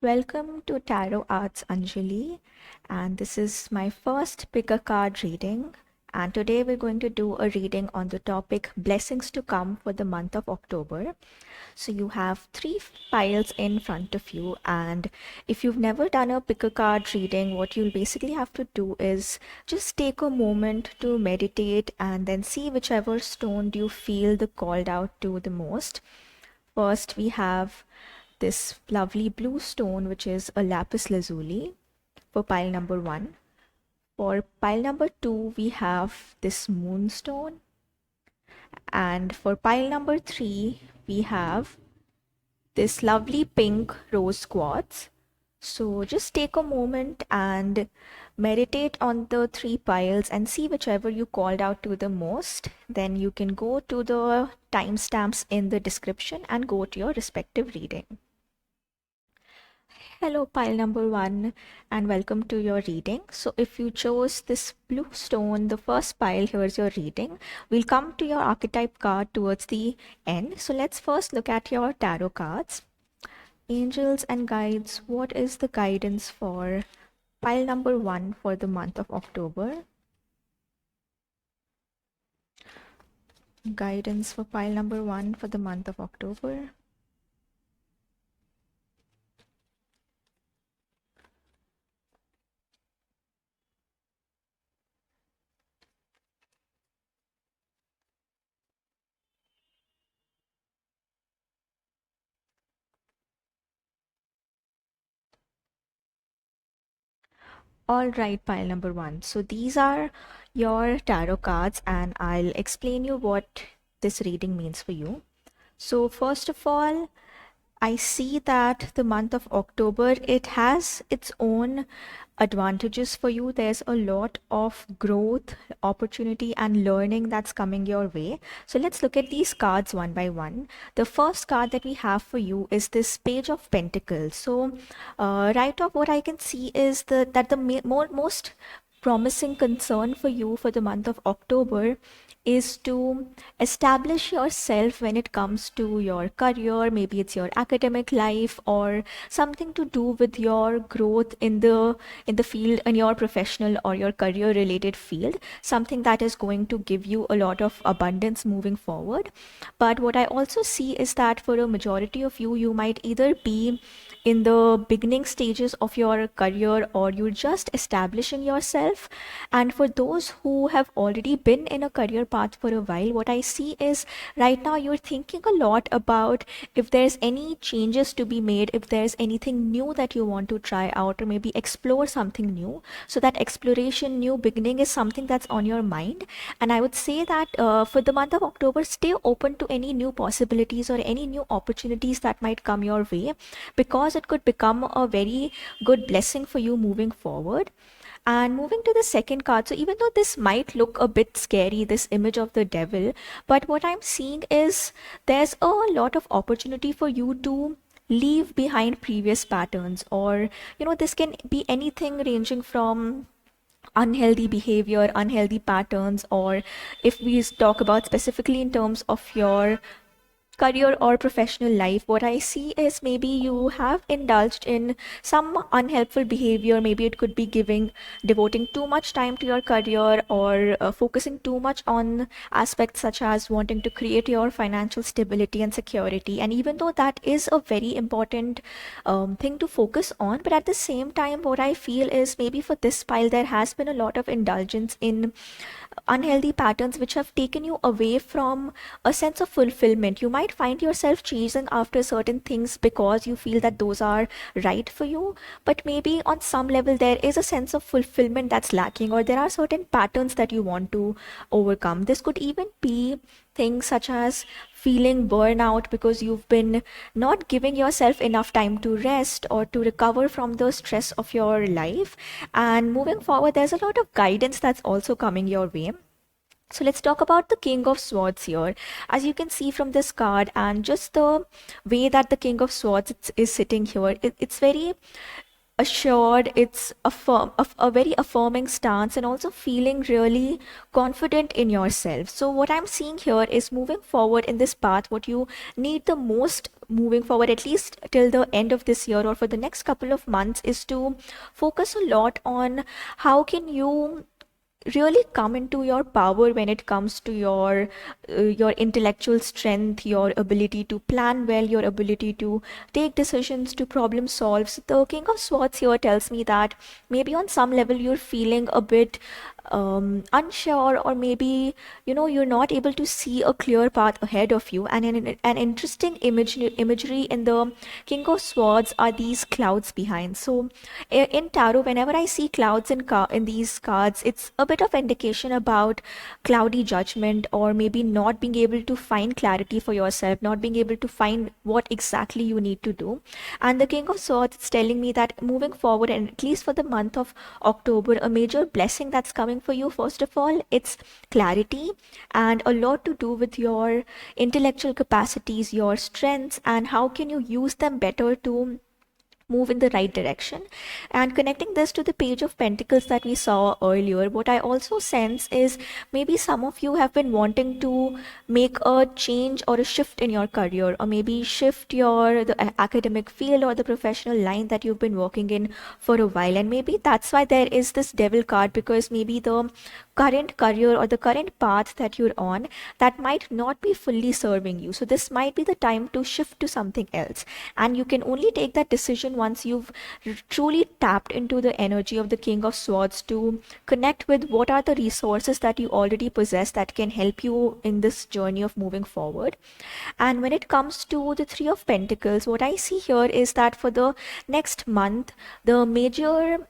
Welcome to Tarot Arts Anjali, and this is my first pick a card reading. And today we're going to do a reading on the topic Blessings to Come for the month of October. So you have three piles in front of you, and if you've never done a pick a card reading, what you'll basically have to do is just take a moment to meditate and then see whichever stone you feel the called out to the most. First, we have this lovely blue stone, which is a lapis lazuli for pile number one. For pile number two, we have this moonstone. And for pile number three, we have this lovely pink rose quartz. So just take a moment and meditate on the three piles and see whichever you called out to the most. Then you can go to the timestamps in the description and go to your respective reading. Hello, pile number one, and welcome to your reading. So, if you chose this blue stone, the first pile, here's your reading. We'll come to your archetype card towards the end. So, let's first look at your tarot cards. Angels and guides, what is the guidance for pile number one for the month of October? Guidance for pile number one for the month of October. All right, pile number one. So these are your tarot cards, and I'll explain you what this reading means for you. So first of all, I see that the month of October, it has its own advantages for you. There's a lot of growth, opportunity, and learning that's coming your way. So let's look at these cards one by one. The first card that we have for you is this Page of Pentacles. So right off, what I can see is that the most promising concern for you for the month of October is to establish yourself when it comes to your career. Maybe it's your academic life or something to do with your growth in the field, in your professional or your career related field, something that is going to give you a lot of abundance moving forward. But what I also see is that for a majority of you, you might either be in the beginning stages of your career or you're just establishing yourself. And for those who have already been in a career path for a while, what I see is right now you're thinking a lot about if there's any changes to be made, if there's anything new that you want to try out or maybe explore something new. So that exploration, new beginning is something that's on your mind. And I would say that for the month of October, stay open to any new possibilities or any new opportunities that might come your way, because it could become a very good blessing for you moving forward. And moving to the second card, so even though this might look a bit scary, this image of the devil, but what I'm seeing is there's a lot of opportunity for you to leave behind previous patterns, or this can be anything ranging from unhealthy behavior, unhealthy patterns, or if we talk about specifically in terms of your career or professional life, what I see is maybe you have indulged in some unhelpful behavior. Maybe it could be devoting too much time to your career, or focusing too much on aspects such as wanting to create your financial stability and security. And even though that is a very important thing to focus on, but at the same time, what I feel is maybe for this pile, there has been a lot of indulgence in unhealthy patterns which have taken you away from a sense of fulfillment. You might find yourself chasing after certain things because you feel that those are right for you, but maybe on some level there is a sense of fulfillment that's lacking, or there are certain patterns that you want to overcome. This could even be things such as feeling burnout because you've been not giving yourself enough time to rest or to recover from the stress of your life. And moving forward, there's a lot of guidance that's also coming your way. So let's talk about the King of Swords here. As you can see from this card, and just the way that the King of Swords is sitting here, it's very assured, it's a very affirming stance, and also feeling really confident in yourself. So what I'm seeing here is, moving forward in this path, what you need the most moving forward, at least till the end of this year or for the next couple of months, is to focus a lot on how can you really come into your power when it comes to your intellectual strength, your ability to plan well, your ability to take decisions, to problem solve. So the King of Swords here tells me that maybe on some level you're feeling a bit unsure, or maybe you're not able to see a clear path ahead of you. And an interesting imagery in the King of Swords are these clouds behind. So in tarot, whenever I see clouds in these cards, it's a bit of indication about cloudy judgment, or maybe not being able to find clarity for yourself, not being able to find what exactly you need to do. And the King of Swords is telling me that moving forward, and at least for the month of October, a major blessing that's coming for you, first of all, it's clarity, and a lot to do with your intellectual capacities, your strengths, and how can you use them better to move in the right direction. And connecting this to the Page of Pentacles that we saw earlier, what I also sense is maybe some of you have been wanting to make a change or a shift in your career, or maybe shift the academic field or the professional line that you've been working in for a while. And maybe that's why there is this Devil card, because maybe the current career or the current path that you're on, that might not be fully serving you. So this might be the time to shift to something else, and you can only take that decision once you've truly tapped into the energy of the King of Swords, to connect with what are the resources that you already possess that can help you in this journey of moving forward. And when it comes to the Three of Pentacles, what I see here is that for the next month, the major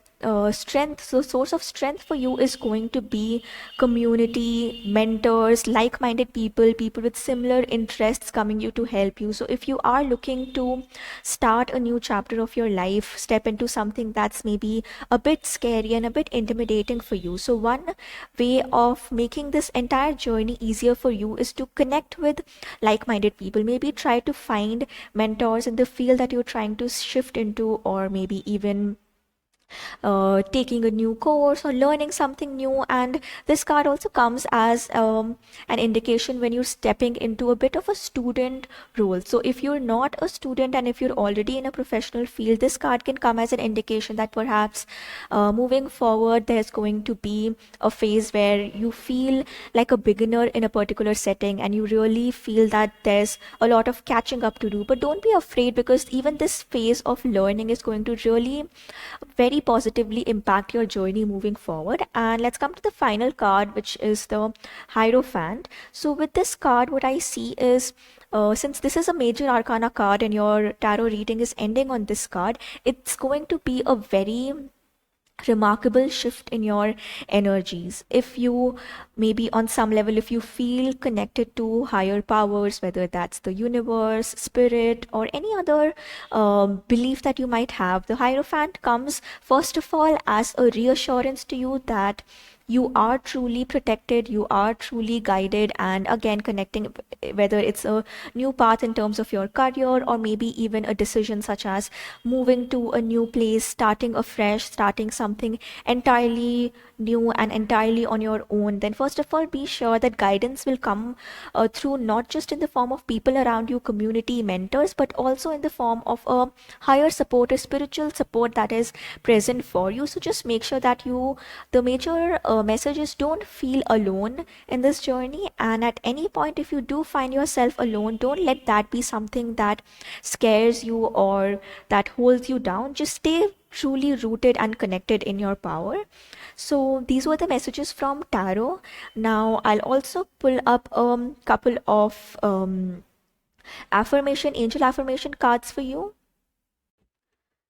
strength, the source of strength for you is going to be community, mentors, like-minded people, people with similar interests coming you to help you. So if you are looking to start a new chapter of your life, step into something that's maybe a bit scary and a bit intimidating for you, so one way of making this entire journey easier for you is to connect with like-minded people. Maybe try to find mentors in the field that you're trying to shift into, or maybe even taking a new course or learning something new. And this card also comes as an indication when you're stepping into a bit of a student role. So if you're not a student and if you're already in a professional field, this card can come as an indication that perhaps moving forward there's going to be a phase where you feel like a beginner in a particular setting, and you really feel that there's a lot of catching up to do. But don't be afraid, because even this phase of learning is going to really very positively impact your journey moving forward. And let's come to the final card, which is the Hierophant. So with this card, what I see is, since this is a major arcana card and your tarot reading is ending on this card, it's going to be a very remarkable shift in your energies. If you, maybe on some level, if you feel connected to higher powers, whether that's the universe, spirit, or any other belief that you might have, the Hierophant comes first of all as a reassurance to you that you are truly protected, you are truly guided. And again, connecting, whether it's a new path in terms of your career, or maybe even a decision such as moving to a new place, starting afresh, starting something entirely new and entirely on your own, then first of all, be sure that guidance will come through, not just in the form of people around you, community, mentors, but also in the form of a higher support, a spiritual support that is present for you. So just make sure that the major messages, don't feel alone in this journey. And at any point, if you do find yourself alone, don't let that be something that scares you or that holds you down. Just stay truly rooted and connected in your power. So these were the messages from tarot. Now I'll also pull up a couple of angel affirmation cards for you.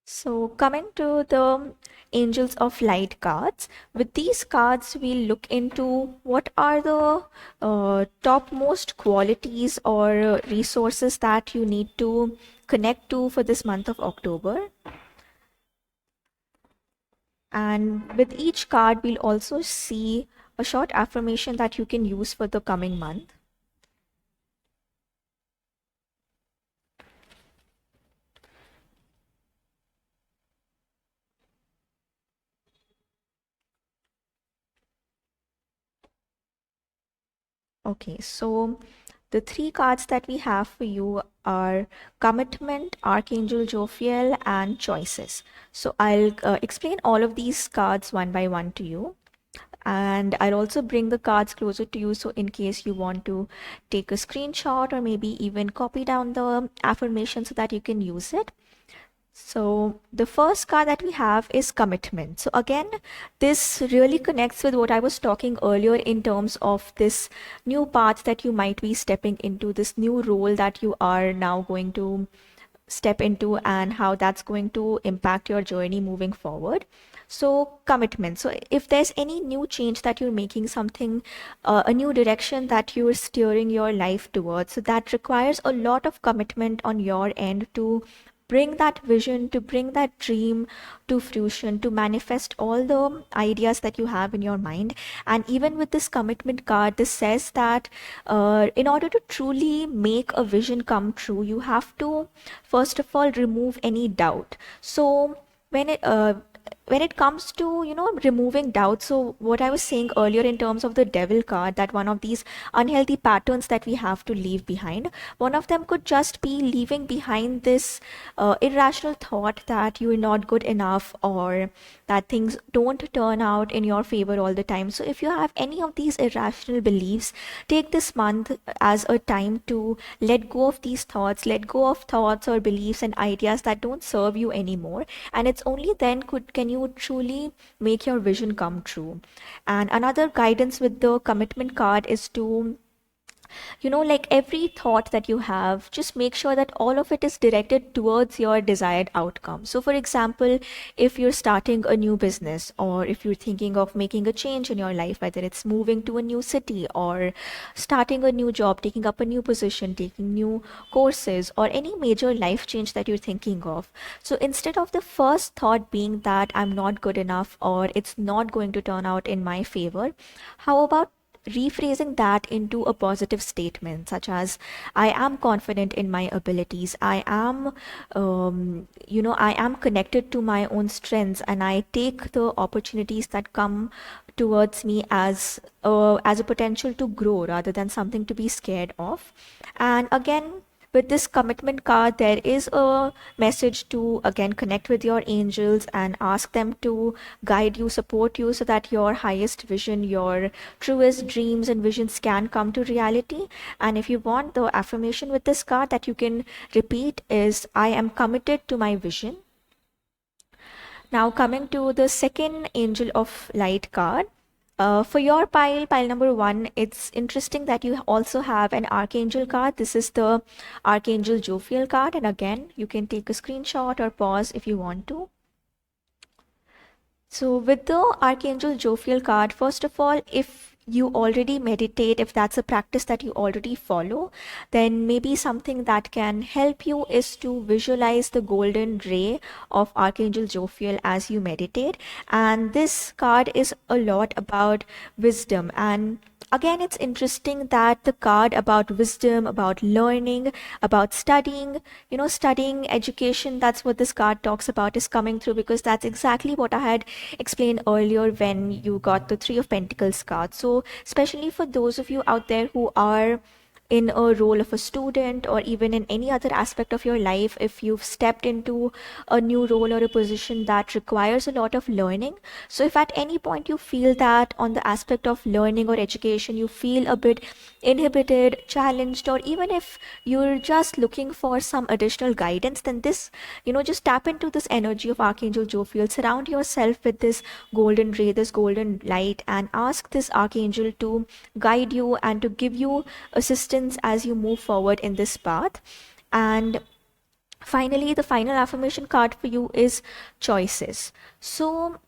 So coming to the Angels of Light cards, with these cards we'll look into what are the topmost qualities or resources that you need to connect to for this month of October. And with each card we'll also see a short affirmation that you can use for the coming month. Okay, so the three cards that we have for you are Commitment, Archangel Jophiel, and Choices. So I'll explain all of these cards one by one to you. And I'll also bring the cards closer to you, so in case you want to take a screenshot or maybe even copy down the affirmation so that you can use it. So the first card that we have is Commitment. So again, this really connects with what I was talking earlier in terms of this new path that you might be stepping into, this new role that you are now going to step into, and how that's going to impact your journey moving forward. So commitment. So if there's any new change that you're making, something, a new direction that you're steering your life towards, so that requires a lot of commitment on your end to bring that vision, to bring that dream to fruition, to manifest all the ideas that you have in your mind. And even with this commitment card, this says that in order to truly make a vision come true, you have to first of all remove any doubt. So when it when it comes to, removing doubt, so what I was saying earlier in terms of the devil card, that one of these unhealthy patterns that we have to leave behind, one of them could just be leaving behind this irrational thought that you're not good enough, or that things don't turn out in your favor all the time. So if you have any of these irrational beliefs, take this month as a time to let go of these thoughts, let go of thoughts or beliefs and ideas that don't serve you anymore. And it's only then can you truly make your vision come true. And another guidance with the commitment card is to, like every thought that you have, just make sure that all of it is directed towards your desired outcome. So for example, if you're starting a new business, or if you're thinking of making a change in your life, whether it's moving to a new city or starting a new job, taking up a new position, taking new courses, or any major life change that you're thinking of, so instead of the first thought being that I'm not good enough or it's not going to turn out in my favor, how about rephrasing that into a positive statement, such as, I am confident in my abilities, I am, I am connected to my own strengths, and I take the opportunities that come towards me as a potential to grow rather than something to be scared of. And again, with this commitment card, there is a message to again connect with your angels and ask them to guide you, support you, so that your highest vision, your truest dreams and visions can come to reality. And if you want, the affirmation with this card that you can repeat is, I am committed to my vision. Now, coming to the second Angel of Light card. For your pile number one, it's interesting that you also have an Archangel card. This is the Archangel Jophiel card. And again, you can take a screenshot or pause if you want to. So with the Archangel Jophiel card, first of all, if you already meditate, if that's a practice that you already follow, then maybe something that can help you is to visualize the golden ray of Archangel Jophiel as you meditate. And this card is a lot about wisdom. And again, it's interesting that the card about wisdom, about learning, about studying, studying education, that's what this card talks about, is coming through, because that's exactly what I had explained earlier when you got the Three of Pentacles card. So especially for those of you out there who are in a role of a student, or even in any other aspect of your life, if you've stepped into a new role or a position that requires a lot of learning. So if at any point you feel that on the aspect of learning or education you feel a bit inhibited, challenged, or even if you're just looking for some additional guidance, then this, just tap into this energy of Archangel Jophiel, surround yourself with this golden ray, this golden light, and ask this archangel to guide you and to give you assistance as you move forward in this path. And finally, the final affirmation card for you is Choices. So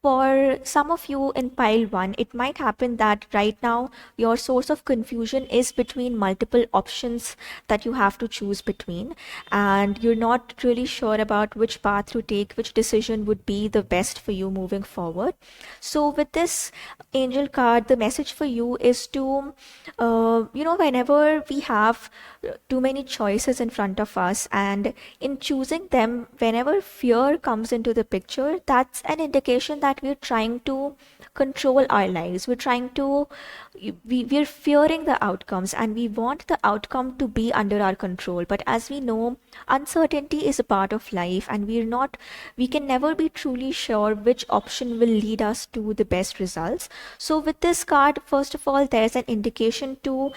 for some of you in pile one, it might happen that right now your source of confusion is between multiple options that you have to choose between, and you're not really sure about which path to take, which decision would be the best for you moving forward. So with this angel card, the message for you is to, whenever we have too many choices in front of us, and in choosing them, whenever fear comes into the picture, that's an indication that that we're trying to control our lives. We're trying to, we're fearing the outcomes and we want the outcome to be under our control. But as we know, uncertainty is a part of life, and we can never be truly sure which option will lead us to the best results. So with this card, first of all, there's an indication to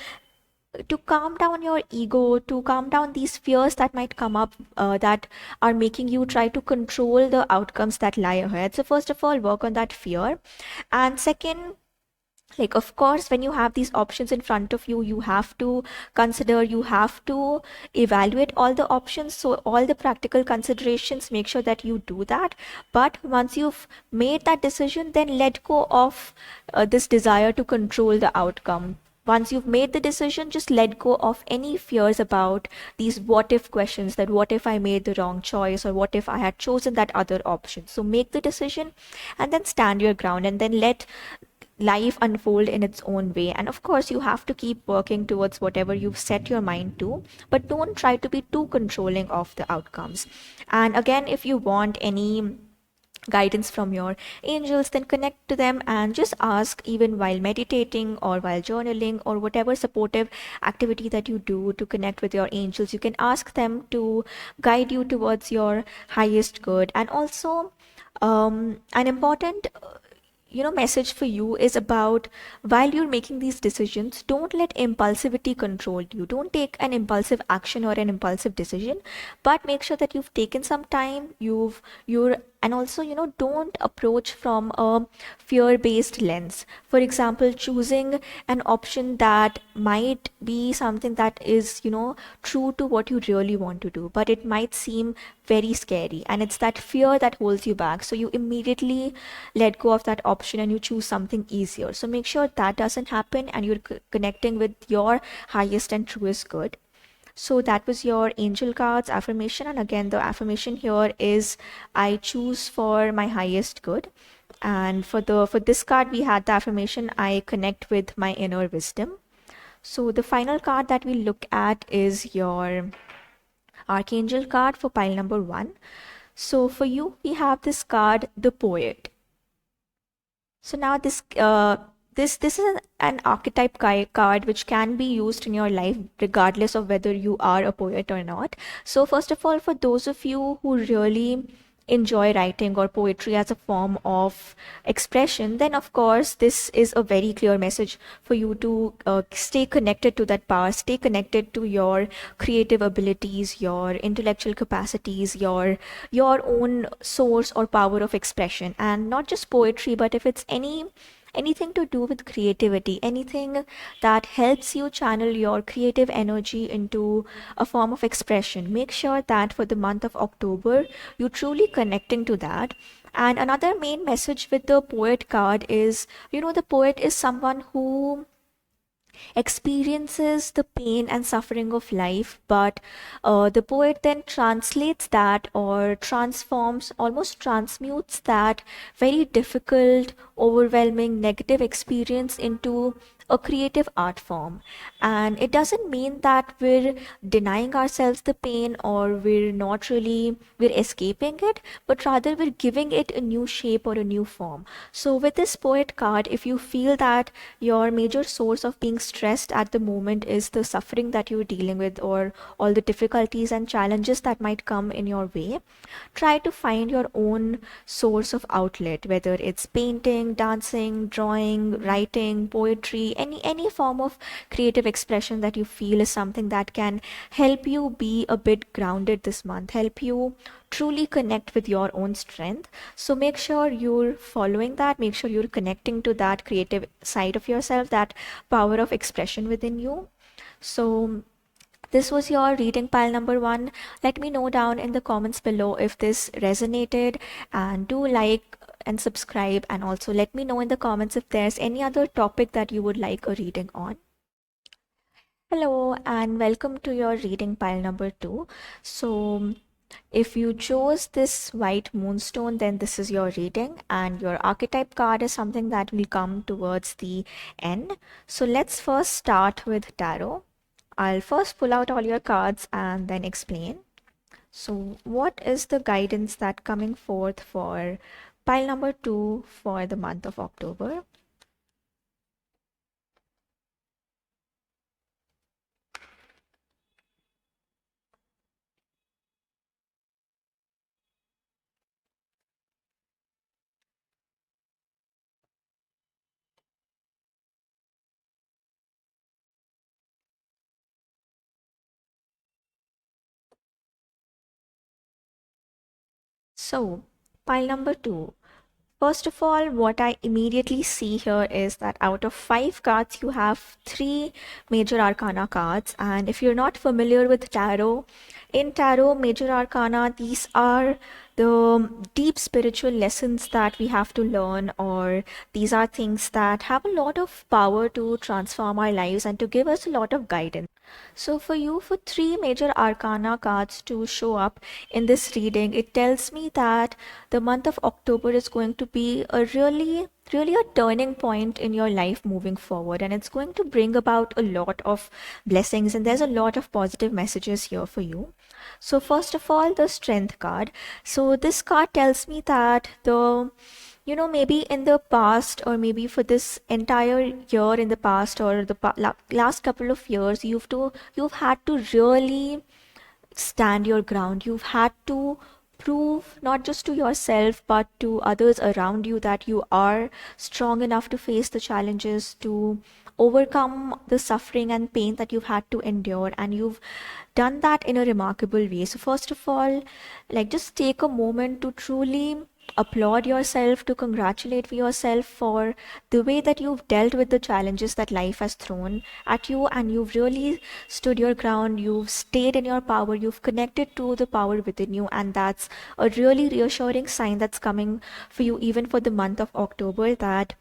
calm down your ego, to calm down these fears that might come up, that are making you try to control the outcomes that lie ahead. So first of all, work on that fear. And second, like, of course, when you have these options in front of you, you have to consider, you have to evaluate all the options. So all the practical considerations, make sure that you do that. But once you've made that decision, then let go of this desire to control the outcome. Once you've made the decision, just let go of any fears about these what if questions, that what if I made the wrong choice, or what if I had chosen that other option. So make the decision and then stand your ground, and then let life unfold in its own way. And of course, you have to keep working towards whatever you've set your mind to, but don't try to be too controlling of the outcomes. And again, if you want any guidance from your angels, then connect to them and just ask, even while meditating or while journaling or whatever supportive activity that you do to connect with your angels. You can ask them to guide you towards your highest good. And also, an important message for you is about, while you're making these decisions, don't let impulsivity control you. Don't take an impulsive action or an impulsive decision, but make sure that you've taken some time, you're and also, don't approach from a fear based lens. For example, choosing an option that might be something that is, true to what you really want to do, but it might seem very scary, and it's that fear that holds you back. So you immediately let go of that option and you choose something easier. So make sure that doesn't happen, and you're connecting with your highest and truest good. So that was your angel cards affirmation. And again, the affirmation here is, I choose for my highest good. And for this card, we had the affirmation, I connect with my inner wisdom. So the final card that we look at is your archangel card for pile number 1. So for you, we have this card, the poet. So now this is an archetype card which can be used in your life regardless of whether you are a poet or not. So first of all, for those of you who really enjoy writing or poetry as a form of expression, then of course this is a very clear message for you to stay connected to that power, stay connected to your creative abilities, your intellectual capacities, your own source or power of expression. And not just poetry, but if it's anything to do with creativity, anything that helps you channel your creative energy into a form of expression, make sure that for the month of October, you're truly connecting to that. And another main message with the poet card is, the poet is someone who experiences the pain and suffering of life, but the poet then translates that, or transforms, almost transmutes that very difficult, overwhelming, negative experience into a creative art form. And it doesn't mean that we're denying ourselves the pain, or we're escaping it, but rather we're giving it a new shape or a new form. So with this poet card, if you feel that your major source of being stressed at the moment is the suffering that you're dealing with, or all the difficulties and challenges that might come in your way, try to find your own source of outlet, whether it's painting, dancing, drawing, writing, poetry, any form of creative expression that you feel is something that can help you be a bit grounded this month, help you truly connect with your own strength. So make sure you're following that, make sure you're connecting to that creative side of yourself, that power of expression within you. So this was your reading pile number 1. Let me know down in the comments below if this resonated, and do like and subscribe, and also let me know in the comments if there's any other topic that you would like a reading on. Hello and welcome to your reading pile number 2. So if you chose this white moonstone, then this is your reading, and your archetype card is something that will come towards the end. So let's first start with tarot. I'll first pull out all your cards and then explain. So what is the guidance that coming forth for pile number two for the month of October. So, pile number two. First of all, what I immediately see here is that out of five cards, you have three major arcana cards. And if you're not familiar with tarot, in tarot, major arcana, these are the deep spiritual lessons that we have to learn, or these are things that have a lot of power to transform our lives and to give us a lot of guidance. So, for you, for three major arcana cards to show up in this reading, it tells me that the month of October is going to be a really a turning point in your life moving forward, and it's going to bring about a lot of blessings, and there's a lot of positive messages here for you. So, first of all, the Strength card. So, this card tells me that maybe in the past, or maybe for this entire year in the past, or the last couple of years, you've had to really stand your ground. You've had to prove not just to yourself but to others around you that you are strong enough to face the challenges, to overcome the suffering and pain that you've had to endure, and you've done that in a remarkable way. So first of all, like, just take a moment to truly applaud yourself, to congratulate yourself for the way that you've dealt with the challenges that life has thrown at you, and you've really stood your ground, you've stayed in your power, you've connected to the power within you, and that's a really reassuring sign that's coming for you even for the month of October, that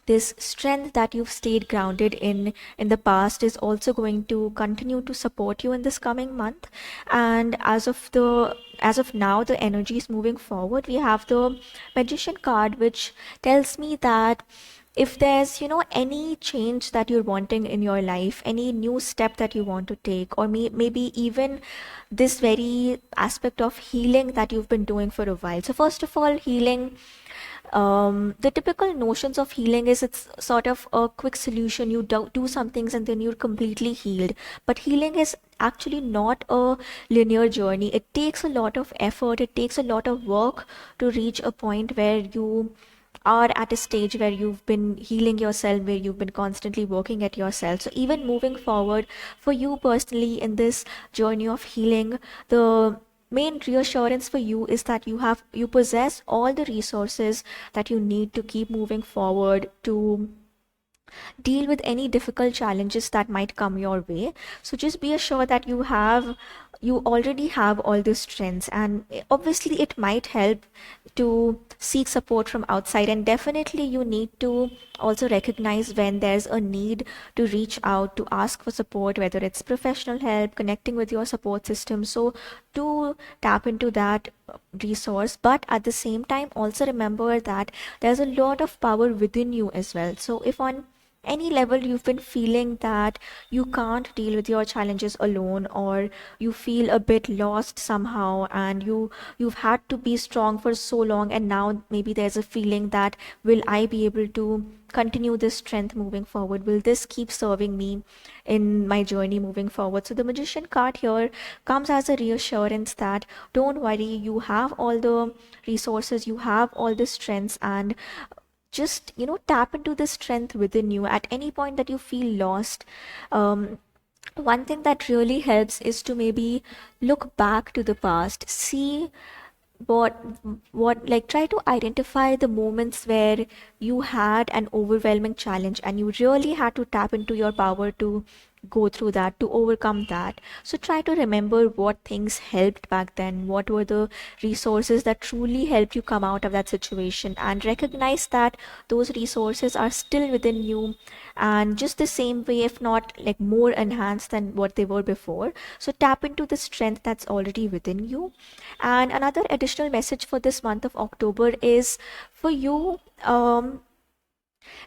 this strength that you've stayed grounded in the past is also going to continue to support you in this coming month. And as of now, the energy is moving forward. We have the Magician card, which tells me that if there's any change that you're wanting in your life, any new step that you want to take, or maybe even this very aspect of healing that you've been doing for a while. So first of all, healing, the typical notions of healing is it's sort of a quick solution. You do some things and then you're completely healed. But healing is actually not a linear journey. It takes a lot of effort, it takes a lot of work to reach a point where you are at a stage where you've been healing yourself, where you've been constantly working at yourself. So even moving forward, for you personally in this journey of healing, the main reassurance for you is that you possess all the resources that you need to keep moving forward, to deal with any difficult challenges that might come your way. So just be assured that you already have all these strengths, and obviously it might help to seek support from outside, and definitely you need to also recognize when there's a need to reach out, to ask for support, whether it's professional help, connecting with your support system. So to tap into that resource, but at the same time also remember that there's a lot of power within you as well. So if on any level you've been feeling that you can't deal with your challenges alone, or you feel a bit lost somehow, and you've had to be strong for so long, and now maybe there's a feeling that, will I be able to continue this strength moving forward? Will this keep serving me in my journey moving forward? So the Magician card here comes as a reassurance that don't worry, you have all the resources, you have all the strengths, and just tap into the strength within you at any point that you feel lost. One thing that really helps is to maybe look back to the past, see what like, try to identify the moments where you had an overwhelming challenge and you really had to tap into your power to go through that, to overcome that. So try to remember what things helped back then, what were the resources that truly helped you come out of that situation, and recognize that those resources are still within you, and just the same way, if not like more enhanced than what they were before. So tap into the strength that's already within you. And another additional message for this month of October is for you.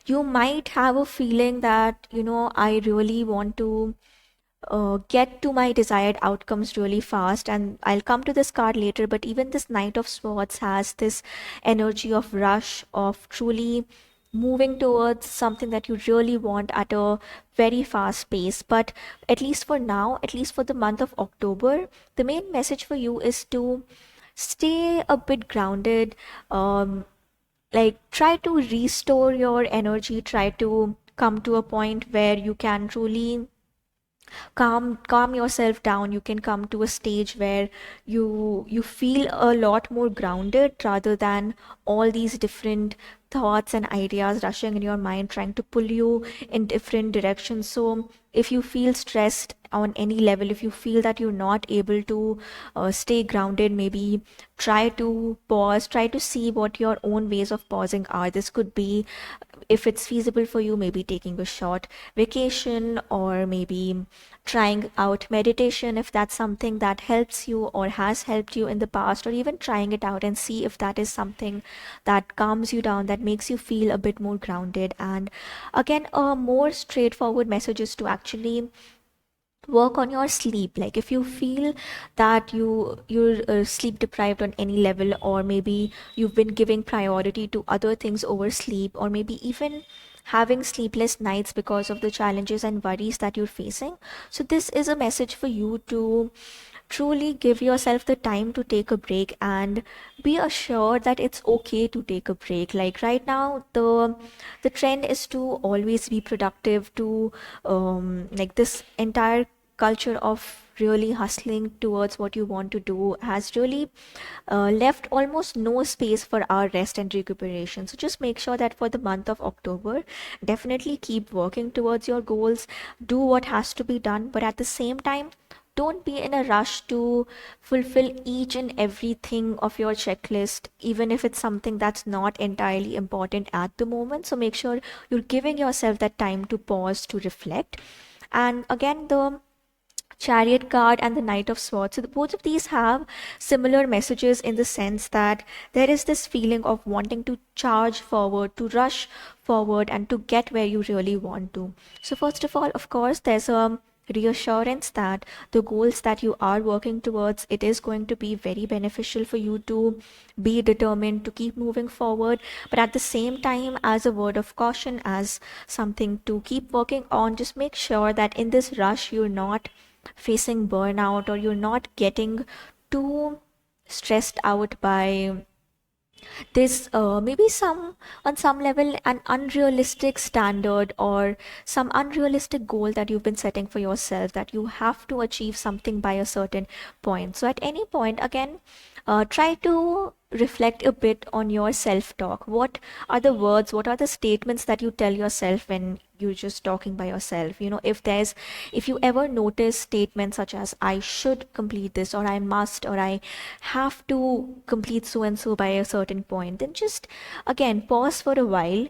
You might have a feeling that I really want to get to my desired outcomes really fast. And I'll come to this card later, but even this Knight of Swords has this energy of rush, of truly moving towards something that you really want at a very fast pace. But at least for now, at least for the month of October, the main message for you is to stay a bit grounded. Like, try to restore your energy, try to come to a point where you can truly calm yourself down. You can come to a stage where you feel a lot more grounded, rather than all these different thoughts and ideas rushing in your mind, trying to pull you in different directions. So if you feel stressed on any level, if you feel that you're not able to stay grounded, maybe try to pause, try to see what your own ways of pausing are. This could be, if it's feasible for you, maybe taking a short vacation, or maybe trying out meditation if that's something that helps you or has helped you in the past, or even trying it out and see if that is something that calms you down, that makes you feel a bit more grounded. And again, a more straightforward message is to actually work on your sleep. Like, if you feel that you're sleep deprived on any level, or maybe you've been giving priority to other things over sleep, or maybe even having sleepless nights because of the challenges and worries that you're facing, so this is a message for you to truly give yourself the time to take a break, and be assured that it's okay to take a break. Like, right now, the trend is to always be productive, to like, this entire culture of really hustling towards what you want to do has really left almost no space for our rest and recuperation. So just make sure that for the month of October, definitely keep working towards your goals, do what has to be done, but at the same time, don't be in a rush to fulfill each and everything of your checklist, even if it's something that's not entirely important at the moment. So make sure you're giving yourself that time to pause, to reflect. And again, the Chariot card and the Knight of Swords. So both of these have similar messages, in the sense that there is this feeling of wanting to charge forward, to rush forward, and to get where you really want to. So first of all, of course, there's a reassurance that the goals that you are working towards, it is going to be very beneficial for you to be determined to keep moving forward. But at the same time, as a word of caution, as something to keep working on, just make sure that in this rush you're not facing burnout, or you're not getting too stressed out by this maybe some, on some level, an unrealistic standard, or some unrealistic goal that you've been setting for yourself, that you have to achieve something by a certain point. So at any point, again, try to reflect a bit on your self talk. What are the words, what are the statements that you tell yourself when you're just talking by yourself? If you ever notice statements such as, I should complete this, or I must, or I have to complete so and so by a certain point, then just again pause for a while.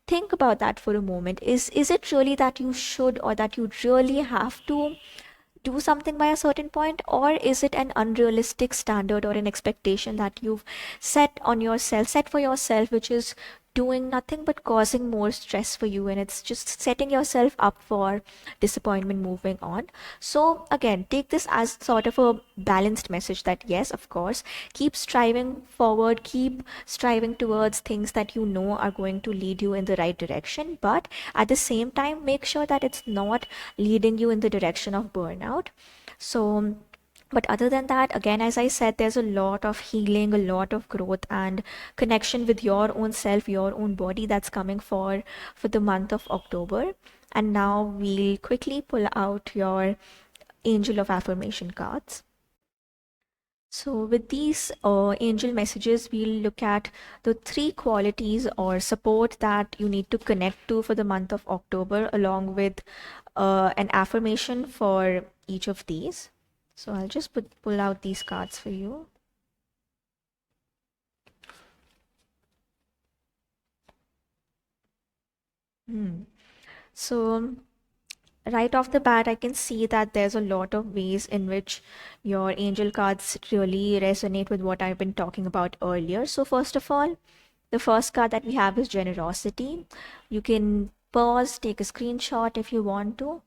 Think about that for a moment. Is it really that you should, or that you really have to do something by a certain point, or is it an unrealistic standard or an expectation that you've set for yourself, which is doing nothing but causing more stress for you, and it's just setting yourself up for disappointment moving on. So again, take this as sort of a balanced message, that yes, of course, keep striving forward, keep striving towards things that you know are going to lead you in the right direction, but at the same time, make sure that it's not leading you in the direction of burnout. So, but other than that, again, as I said, there's a lot of healing, a lot of growth and connection with your own self, your own body, that's coming for the month of October. And now we'll quickly pull out your Angel of Affirmation cards. So, with these angel messages, we'll look at the three qualities or support that you need to connect to for the month of October, along with an affirmation for each of these. So, I'll just pull out these cards for you. So, right off the bat, I can see that there's a lot of ways in which your angel cards really resonate with what I've been talking about earlier. So, first of all, the first card that we have is generosity. You can pause, take a screenshot if you want to.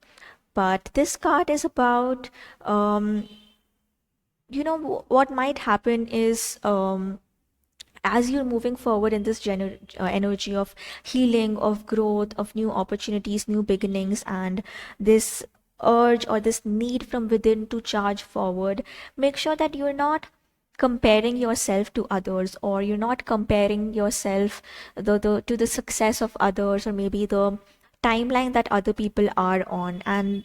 But this card is about, what might happen is, as you're moving forward in this energy of healing, of growth, of new opportunities, new beginnings, and this urge or this need from within to charge forward, make sure that you're not comparing yourself to others, or you're not comparing yourself to the success of others, or maybe the timeline that other people are on. And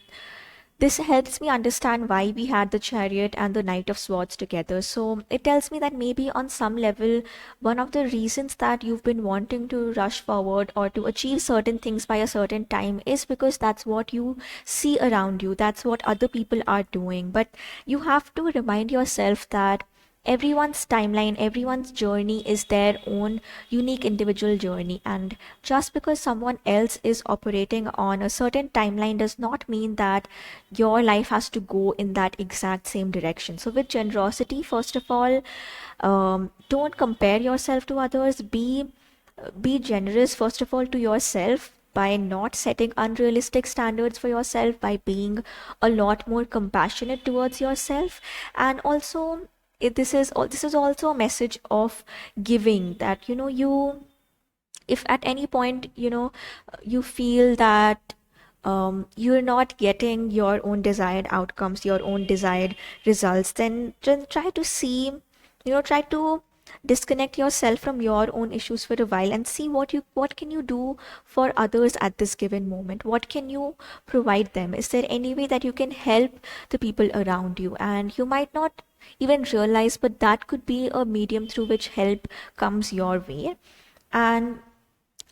this helps me understand why we had the Chariot and the Knight of Swords together. So it tells me that maybe on some level, one of the reasons that you've been wanting to rush forward or to achieve certain things by a certain time is because that's what you see around you, that's what other people are doing. But you have to remind yourself that everyone's timeline, everyone's journey is their own unique individual journey. And just because someone else is operating on a certain timeline does not mean that your life has to go in that exact same direction. So, with generosity, first of all, don't compare yourself to others. Be generous, first of all, to yourself by not setting unrealistic standards for yourself, by being a lot more compassionate towards yourself. And also, this is also a message of giving, that you, if at any point you feel that you're not getting your own desired outcomes, your own desired results, then try to see, try to disconnect yourself from your own issues for a while and see what can you do for others at this given moment. What can you provide them? Is there any way that you can help the people around you? And you might not even realize, but that could be a medium through which help comes your way. And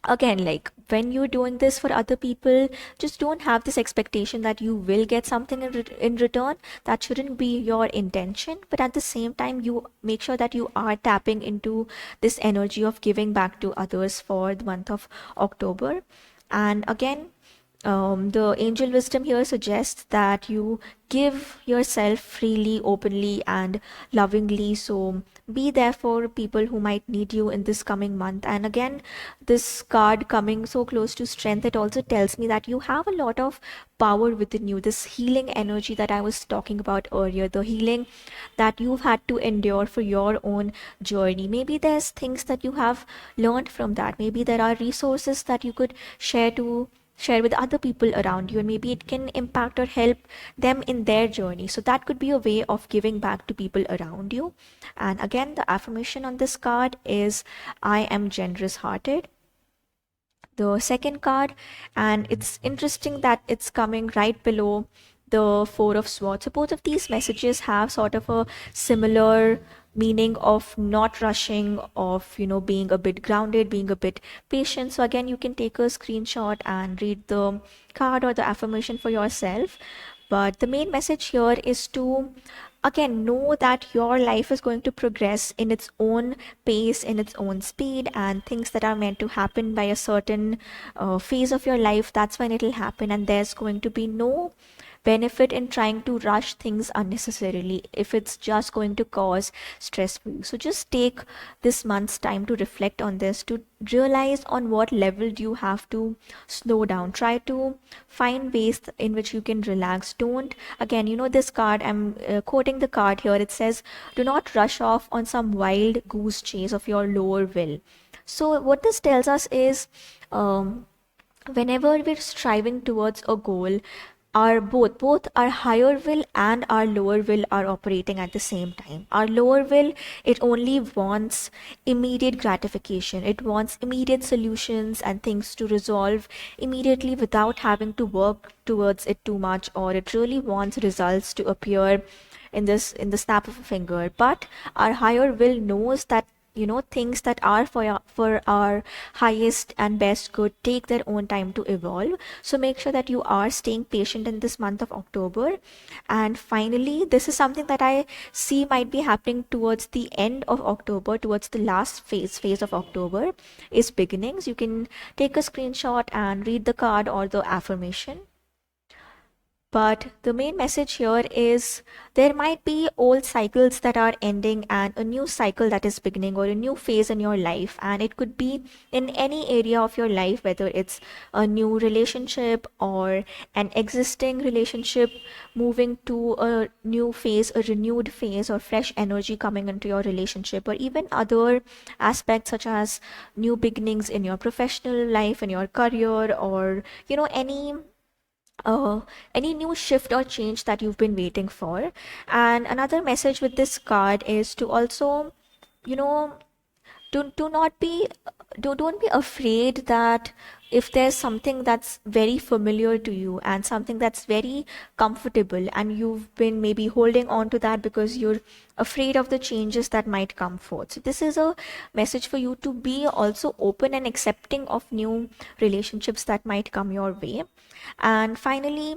again, like when you're doing this for other people, just don't have this expectation that you will get something in return. That shouldn't be your intention. But at the same time, you make sure that you are tapping into this energy of giving back to others for the month of October. And again, the angel wisdom here suggests that you give yourself freely, openly, and lovingly. So be there for people who might need you in this coming month. And again, this card coming so close to strength, it also tells me that you have a lot of power within you. This healing energy that I was talking about earlier, the healing that you've had to endure for your own journey. Maybe there's things that you have learned from that. Maybe there are resources that you could share with other people around you, and maybe it can impact or help them in their journey. So that could be a way of giving back to people around you. And again, the affirmation on this card is, I am generous hearted, the second card. And it's interesting that it's coming right below the Four of Swords. So both of these messages have sort of a similar meaning of not rushing, of being a bit grounded, being a bit patient. So again, you can take a screenshot and read the card or the affirmation for yourself. But the main message here is to again know that your life is going to progress in its own pace, in its own speed, and things that are meant to happen by a certain phase of your life, that's when it'll happen. And there's going to be no benefit in trying to rush things unnecessarily if it's just going to cause stress for you. So just take this month's time to reflect on this, to realize on what level do you have to slow down. Try to find ways in which you can relax. Don't, again, this card, I'm quoting the card here, it says, do not rush off on some wild goose chase of your lower will. So what this tells us is, whenever we're striving towards a goal, our both our higher will and our lower will are operating at the same time. Our lower will, it only wants immediate gratification, it wants immediate solutions and things to resolve immediately without having to work towards it too much, or it really wants results to appear in the snap of a finger. But our higher will knows that things that are for our highest and best good take their own time to evolve. So make sure that you are staying patient in this month of October. And finally, this is something that I see might be happening towards the end of October, towards the last phase of October, is beginnings. You can take a screenshot and read the card or the affirmation. But the main message here is there might be old cycles that are ending and a new cycle that is beginning, or a new phase in your life. And it could be in any area of your life, whether it's a new relationship or an existing relationship moving to a new phase, a renewed phase, or fresh energy coming into your relationship, or even other aspects such as new beginnings in your professional life, in your career, or uh, any new shift or change that you've been waiting for. And another message with this card is to also, you know, do not be don't be afraid that if there's something that's very familiar to you and something that's very comfortable, and you've been maybe holding on to that because you're afraid of the changes that might come forth. So this is a message for you to be also open and accepting of new relationships that might come your way. And finally,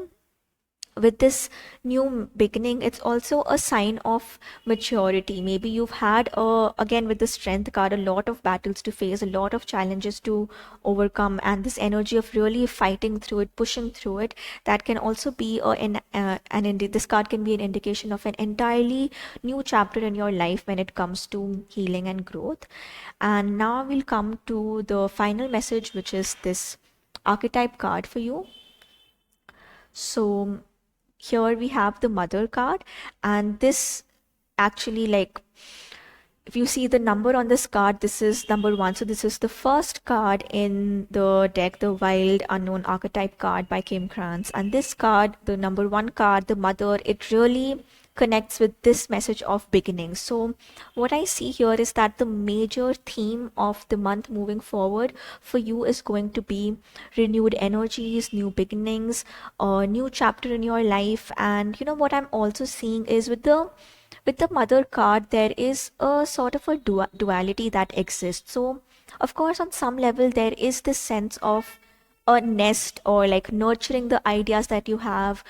with this new beginning, it's also a sign of maturity. Maybe you've had, again with the strength card, a lot of battles to face, a lot of challenges to overcome, and this energy of really fighting through it, pushing through it, that can also be this card can be an indication of an entirely new chapter in your life when it comes to healing and growth. And now we'll come to the final message, which is this archetype card for you. So here we have the mother card, and this actually, like, if you see the number on this card, this is number one. So this is the first card in the deck, the Wild Unknown Archetype card by Krans. And this card, the number one card, the mother, it really connects with this message of beginnings. So what I see here is that the major theme of the month moving forward for you is going to be renewed energies, new beginnings, a new chapter in your life. And what I'm also seeing is with the mother card, there is a sort of a duality that exists. So, of course, on some level, there is this sense of a nest, or like nurturing the ideas that you have,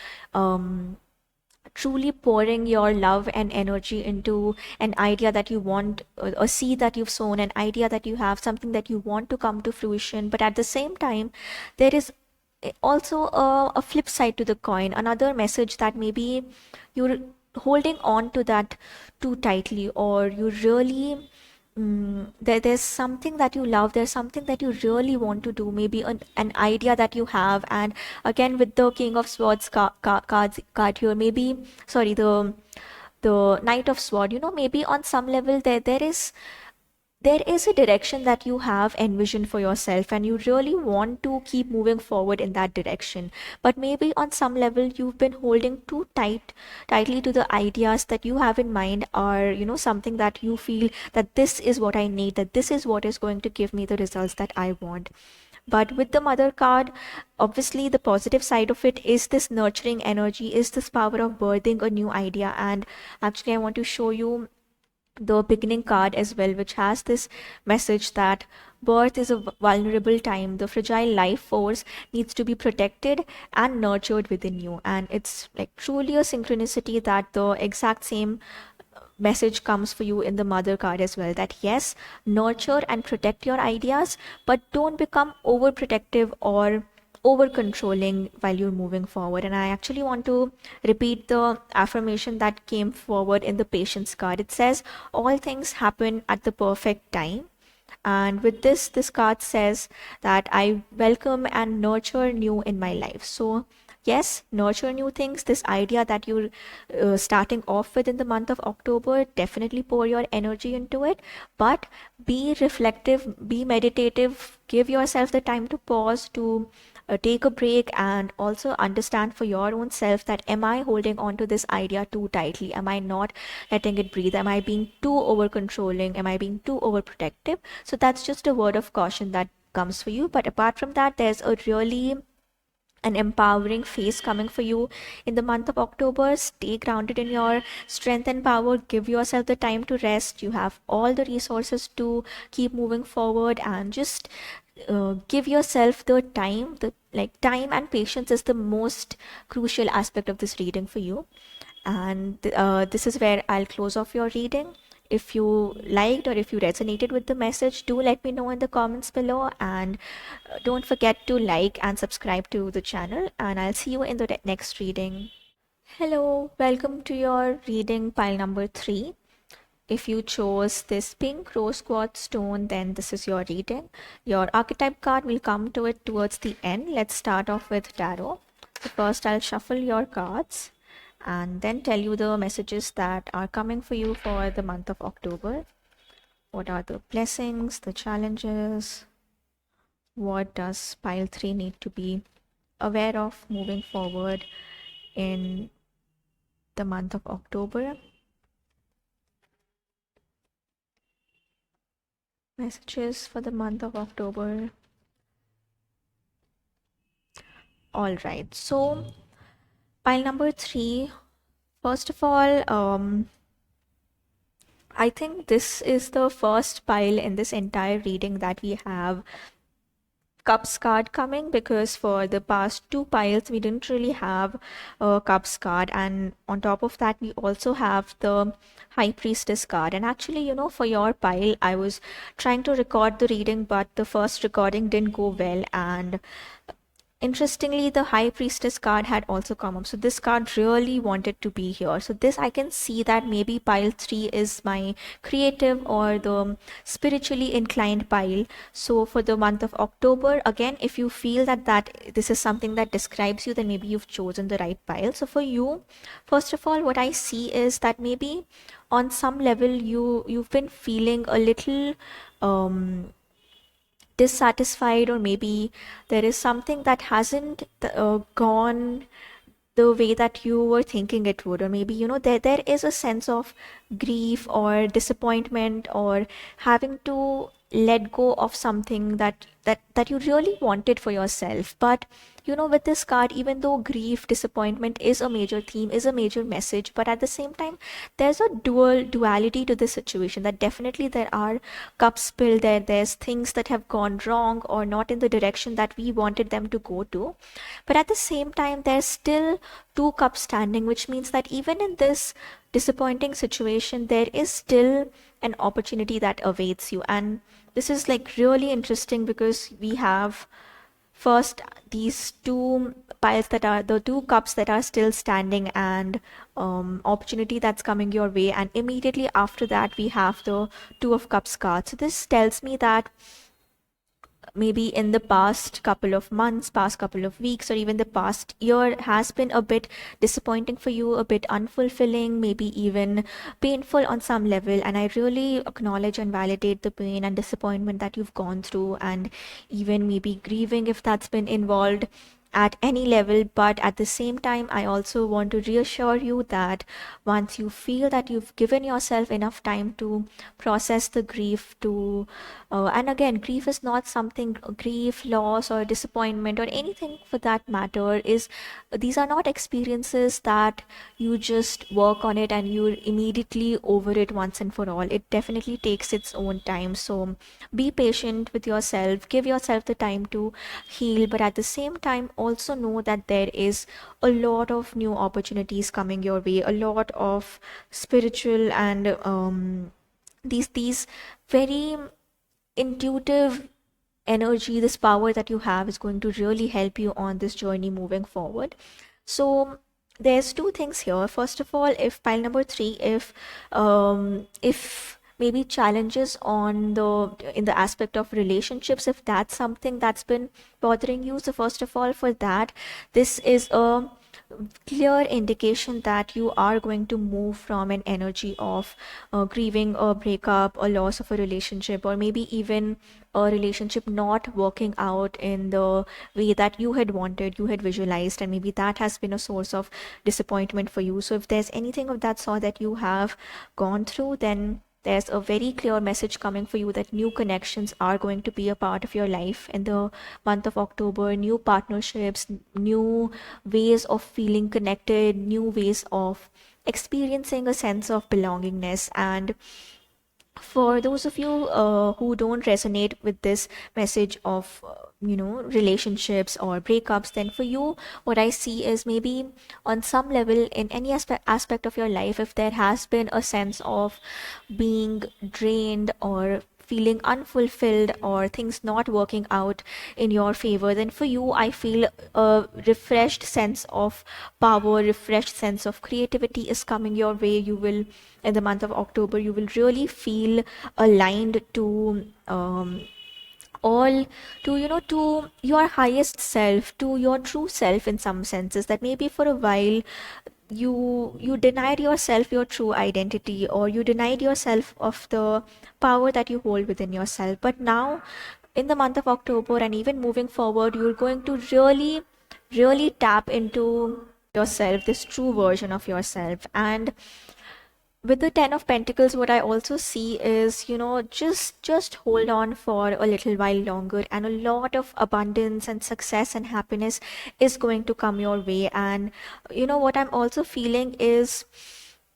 truly pouring your love and energy into an idea that you want, a seed that you've sown, an idea that you have, something that you want to come to fruition. But at the same time, there is also a flip side to the coin, another message that maybe you're holding on to that too tightly, or you really there's something that you love, there's something that you really want to do, maybe an idea that you have. And again, with the King of Swords card here, maybe, sorry, the Knight of Sword, maybe on some level there is a direction that you have envisioned for yourself, and you really want to keep moving forward in that direction. But maybe on some level you've been holding too tightly to the ideas that you have in mind, or something that you feel that this is what I need, that this is what is going to give me the results that I want. But with the mother card, obviously the positive side of it is this nurturing energy, is this power of birthing a new idea. And actually I want to show you the beginning card as well, which has this message that birth is a vulnerable time. The fragile life force needs to be protected and nurtured within you. And it's like truly a synchronicity that the exact same message comes for you in the mother card as well, that yes, nurture and protect your ideas, but don't become overprotective or over controlling while you're moving forward. And I actually want to repeat the affirmation that came forward in the patience card. It says, all things happen at the perfect time. And with this card says that I welcome and nurture new in my life. So yes, nurture new things. This idea that you're starting off with in the month of October, definitely pour your energy into it, but be reflective, be meditative, give yourself the time to pause, to take a break, and also understand for your own self that, am I holding on to this idea too tightly? Am I not letting it breathe? Am I being too over controlling? Am I being too overprotective? So that's just a word of caution that comes for you. But apart from that, there's a really an empowering phase coming for you in the month of October. Stay grounded in your strength and power. Give yourself the time to rest. You have all the resources to keep moving forward, and just give yourself the time. The like time and patience is the most crucial aspect of this reading for you. And this is where I'll close off your reading. if you liked or if you resonated with the message, do let me know in the comments below, and don't forget to like and subscribe to the channel, and I'll see you in the next reading. Hello, welcome to your reading pile number 3. If you chose this pink rose quartz stone, then this is your reading. Your archetype card will come to it towards the end. Let's start off with tarot. So first I'll shuffle your cards and then tell you the messages that are coming for you for the month of October. What are the blessings, the challenges? What does pile 3 need to be aware of moving forward in the month of October? Messages for the month of October. All right, so pile number 3, first of all, I think this is the first pile in this entire reading that we have cups card coming, because for the past 2 piles we didn't really have a cups card, and on top of that we also have the high priestess card. And actually, for your pile I was trying to record the reading, but the first recording didn't go well, and interestingly, the High Priestess card had also come up. So this card really wanted to be here. So this, I can see that maybe pile 3 is my creative or the spiritually inclined pile. So for the month of October, again, if you feel that this is something that describes you, then maybe you've chosen the right pile. So for you, first of all, what I see is that maybe on some level you've been feeling a little dissatisfied, or maybe there is something that hasn't gone the way that you were thinking it would, or maybe there is a sense of grief or disappointment, or having to let go of something that you really wanted for yourself. But with this card, even though grief, disappointment is a major theme, is a major message, but at the same time there's a duality to this situation, that definitely there are cups spilled there's things that have gone wrong or not in the direction that we wanted them to go to. But at the same time, there's still 2 cups standing, which means that even in this disappointing situation, there is still an opportunity that awaits you. And this is like really interesting, because we have first these 2 piles that are the 2 cups that are still standing, and opportunity that's coming your way, and immediately after that we have the 2 of cups card. So this tells me that maybe in the past couple of months, past couple of weeks, or even the past year has been a bit disappointing for you, a bit unfulfilling, maybe even painful on some level. And I really acknowledge and validate the pain and disappointment that you've gone through, and even maybe grieving if that's been involved at any level. But at the same time, I also want to reassure you that once you feel that you've given yourself enough time to process the grief, and again, grief is not something, grief, loss, or disappointment, or anything for that matter, is these are not experiences that you just work on it and you're immediately over it once and for all. It definitely takes its own time. So be patient with yourself, give yourself the time to heal, but at the same time also know that there is a lot of new opportunities coming your way, a lot of spiritual and these very intuitive energy, this power that you have is going to really help you on this journey moving forward. So there's 2 things here. First of all, if pile number 3, if maybe challenges on in the aspect of relationships, if that's something that's been bothering you, so first of all, for that, this is a clear indication that you are going to move from an energy of grieving a breakup, a loss of a relationship, or maybe even a relationship not working out in the way that you had wanted, you had visualized, and maybe that has been a source of disappointment for you. So if there's anything of that sort that you have gone through, then there's a very clear message coming for you that new connections are going to be a part of your life in the month of October. New partnerships, new ways of feeling connected, new ways of experiencing a sense of belongingness. And For those of you who don't resonate with this message of relationships or breakups, then for you what I see is maybe on some level in any aspect of your life, if there has been a sense of being drained or feeling unfulfilled or things not working out in your favor, then for you I feel a refreshed sense of power, refreshed sense of creativity is coming your way. You will, in the month of October, you will really feel aligned to all to to your highest self, to your true self, in some senses that maybe for a while you denied yourself your true identity, or you denied yourself of the power that you hold within yourself. But now in the month of October and even moving forward, you're going to really tap into yourself, this true version of yourself. And with the 10 of Pentacles, what I also see is, just hold on for a little while longer, and a lot of abundance and success and happiness is going to come your way. And what I'm also feeling is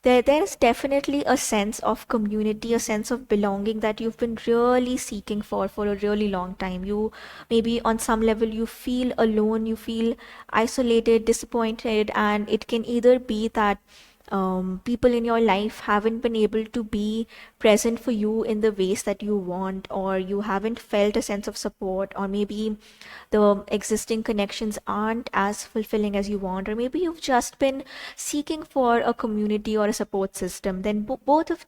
there's definitely a sense of community, a sense of belonging that you've been really seeking for a really long time. You maybe on some level you feel alone, you feel isolated, disappointed, and it can either be that people in your life haven't been able to be present for you in the ways that you want, or you haven't felt a sense of support, or maybe the existing connections aren't as fulfilling as you want, or maybe you've just been seeking for a community or a support system. Then both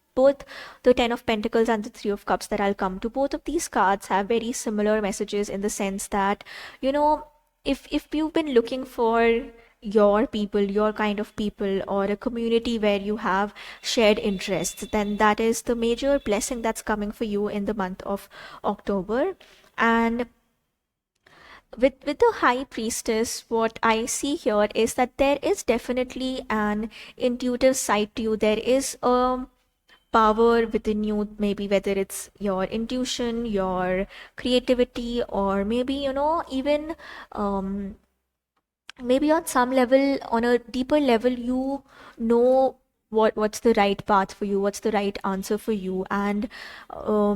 the 10 of Pentacles and the 3 of Cups that I'll come to, both of these cards have very similar messages, in the sense that you know if you've been looking for your people, your kind of people, or a community where you have shared interests, then that is the major blessing that's coming for you in the month of October. And with the High Priestess, what I see here is that there is definitely an intuitive side to you. There is a power within you, maybe whether it's your intuition, your creativity, or maybe even um, maybe on some level, on a deeper level, you know what's the right path for you, what's the right answer for you. And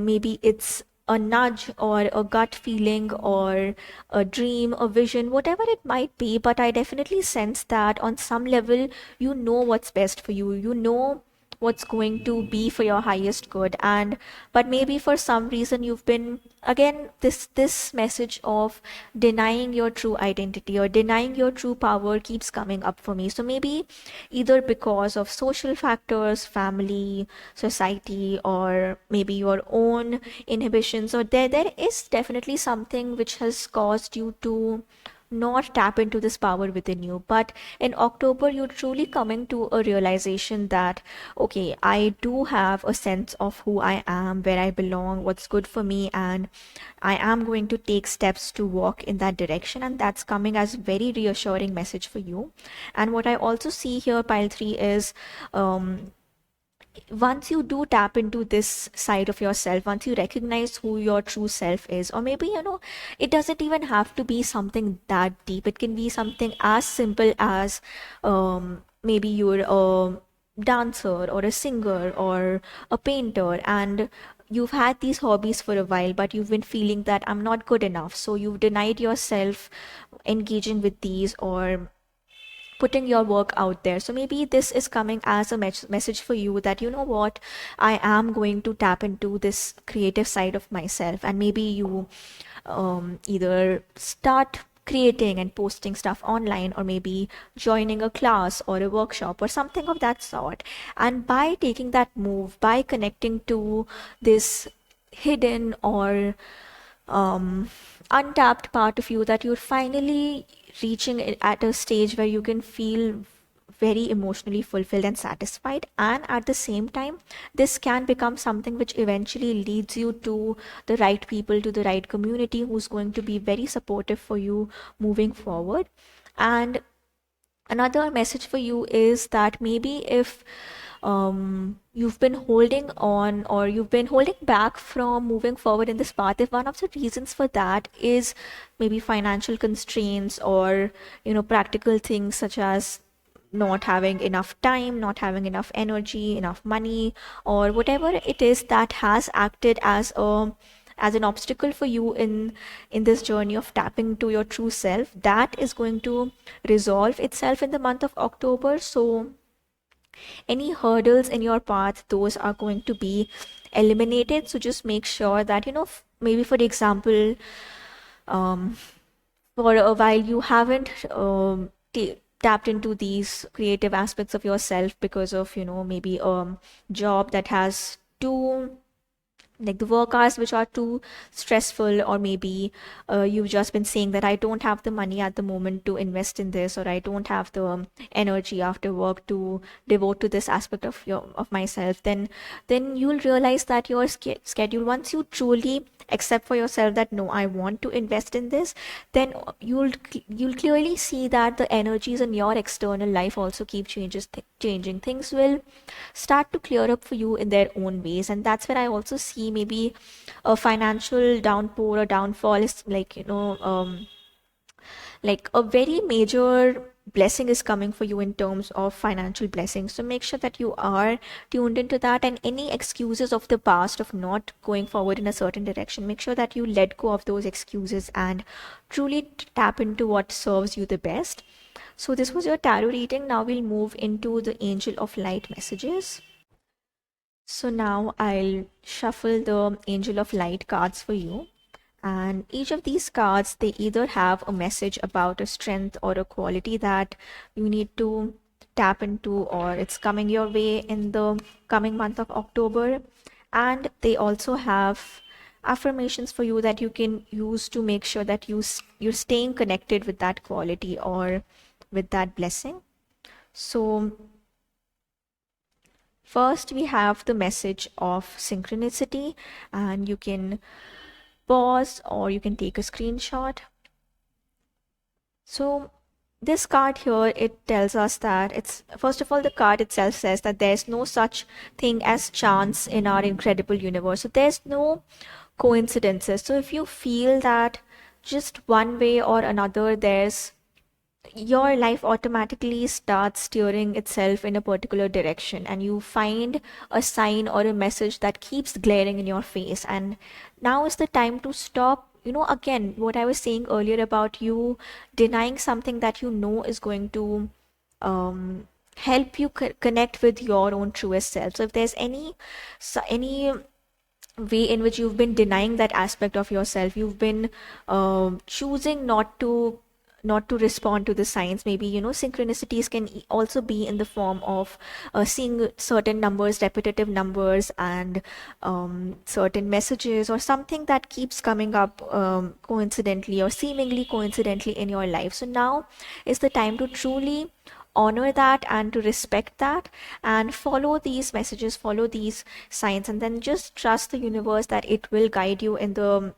maybe it's a nudge or a gut feeling or a dream, a vision, whatever it might be. But I definitely sense that on some level you know what's best for you, you know what's going to be for your highest good. And but maybe for some reason you've been, again, this message of denying your true identity or denying your true power keeps coming up for me. So maybe either because of social factors, family, society, or maybe your own inhibitions, or there is definitely something which has caused you to not tap into this power within you. But in October, you're truly coming to a realization that, okay, I do have a sense of who I am, where I belong, what's good for me, and I am going to take steps to walk in that direction. And that's coming as very reassuring message for you. And what I also see here, pile 3, is once you do tap into this side of yourself, once you recognize who your true self is, or maybe, it doesn't even have to be something that deep. It can be something as simple as maybe you're a dancer or a singer or a painter, and you've had these hobbies for a while, but you've been feeling that I'm not good enough. So you've denied yourself engaging with these or putting your work out there. So maybe this is coming as a message for you that, you know what, I am going to tap into this creative side of myself. And maybe you either start creating and posting stuff online, or maybe joining a class or a workshop or something of that sort. And by taking that move, by connecting to this hidden or untapped part of you, that you're finally reaching at a stage where you can feel very emotionally fulfilled and satisfied. And at the same time, this can become something which eventually leads you to the right people, to the right community who's going to be very supportive for you moving forward. And another message for you is that maybe if you've been holding on, or you've been holding back from moving forward in this path, if one of the reasons for that is maybe financial constraints, or practical things such as not having enough time, not having enough energy, enough money, or whatever it is that has acted as an obstacle for you in this journey of tapping to your true self, that is going to resolve itself in the month of October. So any hurdles in your path, those are going to be eliminated. So just make sure that, maybe for example, um, for a while you haven't tapped into these creative aspects of yourself because of, maybe job that has too, like the work hours which are too stressful, or maybe you've just been saying that I don't have the money at the moment to invest in this, or I don't have the energy after work to devote to this aspect of myself. Then you'll realize that your schedule, once you truly accept for yourself that no, I want to invest in this, then you'll clearly see that the energies in your external life also keep changing. Things will start to clear up for you in their own ways. And that's where I also see maybe a financial downpour or downfall is like, like a very major blessing is coming for you in terms of financial blessings. So make sure that you are tuned into that, and any excuses of the past of not going forward in a certain direction, make sure that you let go of those excuses and truly tap into what serves you the best. So this was your tarot reading. Now we'll move into the Angel of Light messages. So now I'll shuffle the Angel of Light cards for you. And each of these cards, they either have a message about a strength or a quality that you need to tap into, or it's coming your way in the coming month of October. And they also have affirmations for you that you can use to make sure that you're staying connected with that quality or with that blessing. So first, we have the message of synchronicity, and you can pause or you can take a screenshot. So, this card here, it tells us that it's, first of all, the card itself says that there's no such thing as chance in our incredible universe. So, there's no coincidences. So, if you feel that just one way or another, your life automatically starts steering itself in a particular direction, and you find a sign or a message that keeps glaring in your face, and now is the time to stop. Again, what I was saying earlier about you denying something that you know is going to help you connect with your own truest self. So if there's any way in which you've been denying that aspect of yourself, you've been choosing not to respond to the signs. Maybe synchronicities can also be in the form of seeing certain numbers, repetitive numbers, and certain messages, or something that keeps coming up coincidentally or seemingly coincidentally in your life. So now is the time to truly honor that and to respect that, and follow these messages, follow these signs, and then just trust the universe that it will guide you in the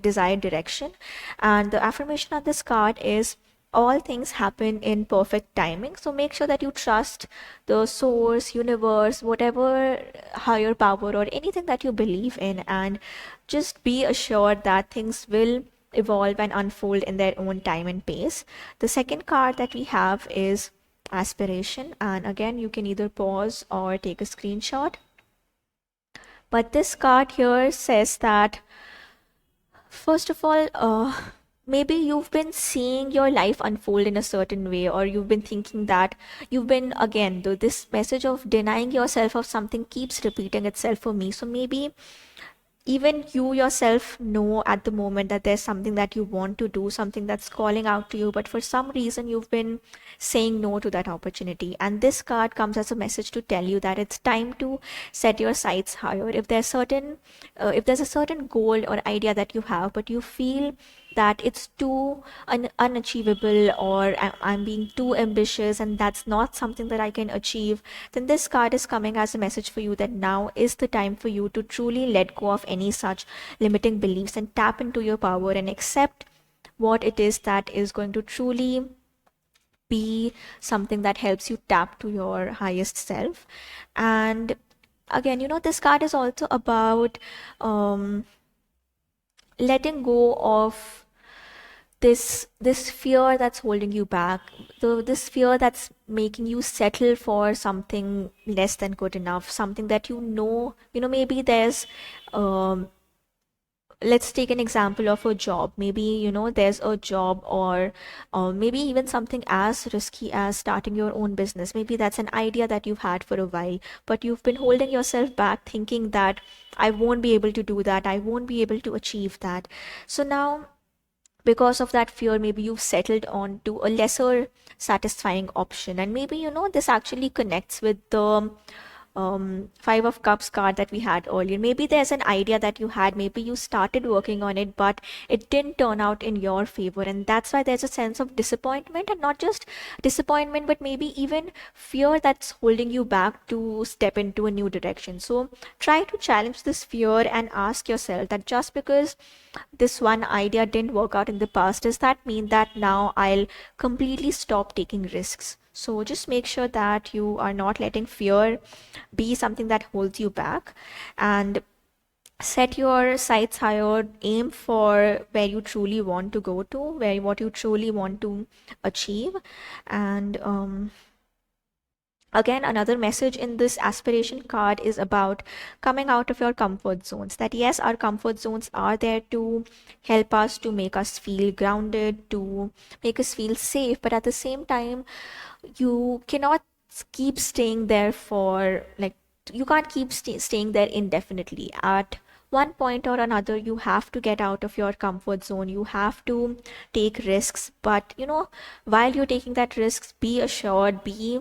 desired direction. And the affirmation on this card is, all things happen in perfect timing. So make sure that you trust the source, universe, whatever higher power or anything that you believe in, and just be assured that things will evolve and unfold in their own time and pace. The second card that we have is aspiration, and again, you can either pause or take a screenshot. But this card here says that, first of all, maybe you've been seeing your life unfold in a certain way, or you've been thinking that you've been, again, this message of denying yourself of something keeps repeating itself for me. So maybe even you yourself know at the moment that there's something that you want to do, something that's calling out to you, but for some reason you've been saying no to that opportunity. And this card comes as a message to tell you that it's time to set your sights higher. If there's a certain goal or idea that you have, but you feel that it's too unachievable, or I'm being too ambitious and that's not something that I can achieve, then this card is coming as a message for you that now is the time for you to truly let go of any such limiting beliefs and tap into your power and accept what it is that is going to truly be something that helps you tap to your highest self. And again, this card is also about letting go of this fear that's holding you back, this fear that's making you settle for something less than good enough, something that maybe there's um let's take an example of a job. Maybe there's a job, or maybe even something as risky as starting your own business. Maybe that's an idea that you've had for a while, but you've been holding yourself back, thinking that I won't be able to do that, I won't be able to achieve that. So now, because of that fear, maybe you've settled on to a lesser satisfying option. And maybe this actually connects with the Five of Cups card that we had earlier. Maybe there's an idea that you had, maybe you started working on it, but it didn't turn out in your favor, and that's why there's a sense of disappointment. And not just disappointment, but maybe even fear that's holding you back to step into a new direction. So try to challenge this fear and ask yourself that, just because this one idea didn't work out in the past, does that mean that now I'll completely stop taking risks? So just make sure that you are not letting fear be something that holds you back, and set your sights higher, aim for where you truly want to go to, where what you truly want to achieve. And again, another message in this aspiration card is about coming out of your comfort zones. That yes, our comfort zones are there to help us, to make us feel grounded, to make us feel safe, but at the same time, you cannot keep staying there for, like, you can't keep staying there indefinitely. At one point or another, you have to get out of your comfort zone, you have to take risks. But while you're taking that risks, be assured, be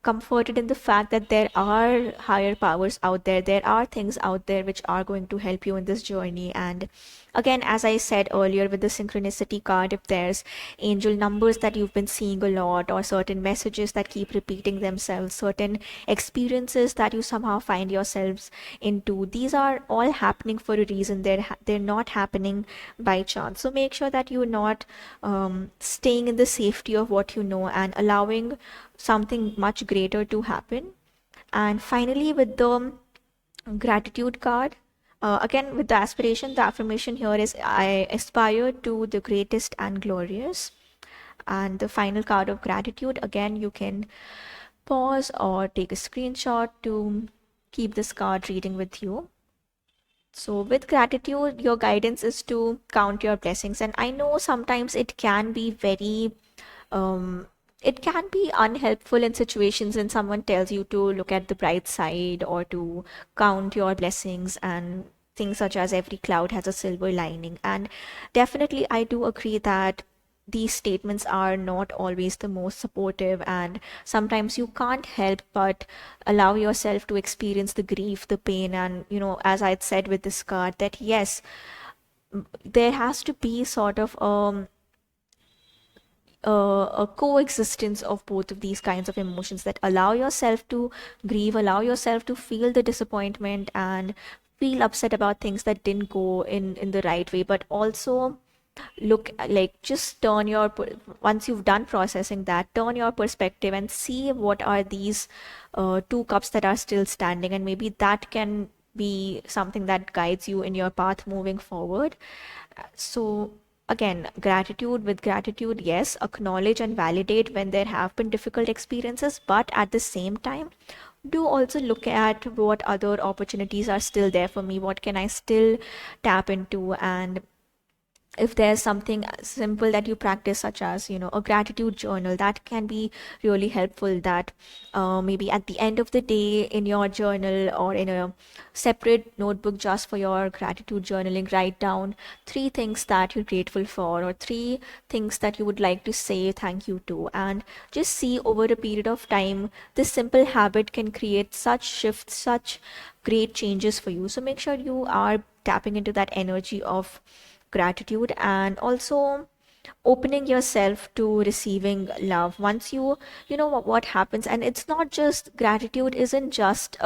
comforted in the fact that there are higher powers out there, there are things out there which are going to help you in this journey. And again, as I said earlier with the synchronicity card, if there's angel numbers that you've been seeing a lot, or certain messages that keep repeating themselves, certain experiences that you somehow find yourselves into, these are all happening for a reason. They're not happening by chance. So make sure that you're not staying in the safety of what you know, and allowing something much greater to happen. And finally, with the gratitude card, again, with the aspiration, the affirmation here is, I aspire to the greatest and glorious. And the final card of gratitude, again, you can pause or take a screenshot to keep this card reading with you. So with gratitude, your guidance is to count your blessings. And I know sometimes it can be very um, it can be unhelpful in situations when someone tells you to look at the bright side, or to count your blessings, and things such as every cloud has a silver lining. And definitely, I do agree that these statements are not always the most supportive, and sometimes you can't help but allow yourself to experience the grief, the pain. And as I'd said with this card, that yes, there has to be sort of a coexistence of both of these kinds of emotions, that allow yourself to grieve, allow yourself to feel the disappointment and feel upset about things that didn't go in the right way, but also look, like, just turn your once you've done processing that, turn your perspective and see what are these two cups that are still standing, and maybe that can be something that guides you in your path moving forward. So again, gratitude, with gratitude, yes, acknowledge and validate when there have been difficult experiences, but at the same time, do also look at what other opportunities are still there for me, what can I still tap into. And if there's something simple that you practice, such as a gratitude journal, that can be really helpful. That maybe at the end of the day, in your journal or in a separate notebook just for your gratitude journaling, write down three things that you're grateful for, or three things that you would like to say thank you to. And just see, over a period of time, this simple habit can create such shifts, such great changes for you. So make sure you are tapping into that energy of gratitude, and also opening yourself to receiving love. Once you know what happens. And it's not just, gratitude isn't just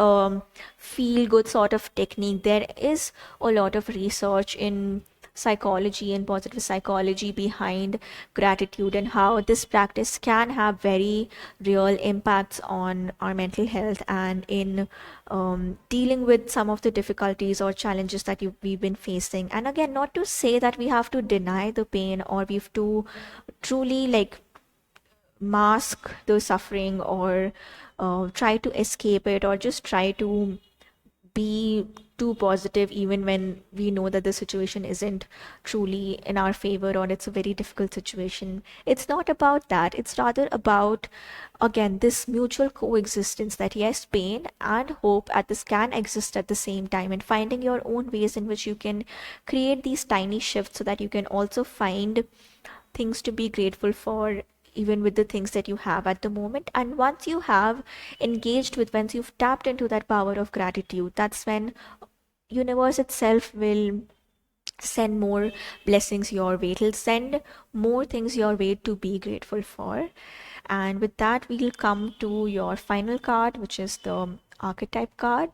feel good sort of technique. There is a lot of research in psychology and positive psychology behind gratitude, and how this practice can have very real impacts on our mental health and in dealing with some of the difficulties or challenges that we've been facing. And again, not to say that we have to deny the pain or we have to truly like mask the suffering or try to escape it or just try to be too positive even when we know that the situation isn't truly in our favor or it's a very difficult situation. It's not about that. It's rather about, again, this mutual coexistence that yes, pain and hope at this can exist at the same time, and finding your own ways in which you can create these tiny shifts so that you can also find things to be grateful for even with the things that you have at the moment. And once you have engaged with, once you've tapped into that power of gratitude, that's when universe itself will send more blessings your way. It'll send more things your way to be grateful for. And with that, we'll come to your final card, which is the archetype card,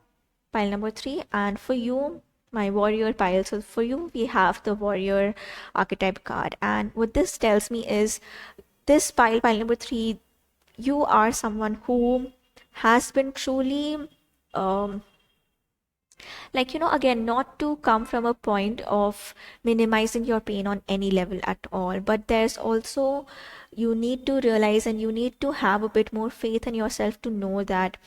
pile number 3. And for you, my warrior pile, so for you we have the warrior archetype card. And what this tells me is this pile number 3, you are someone who has been truly um, like, again, not to come from a point of minimizing your pain on any level at all, but there's also, you need to realize and you need to have a bit more faith in yourself to know that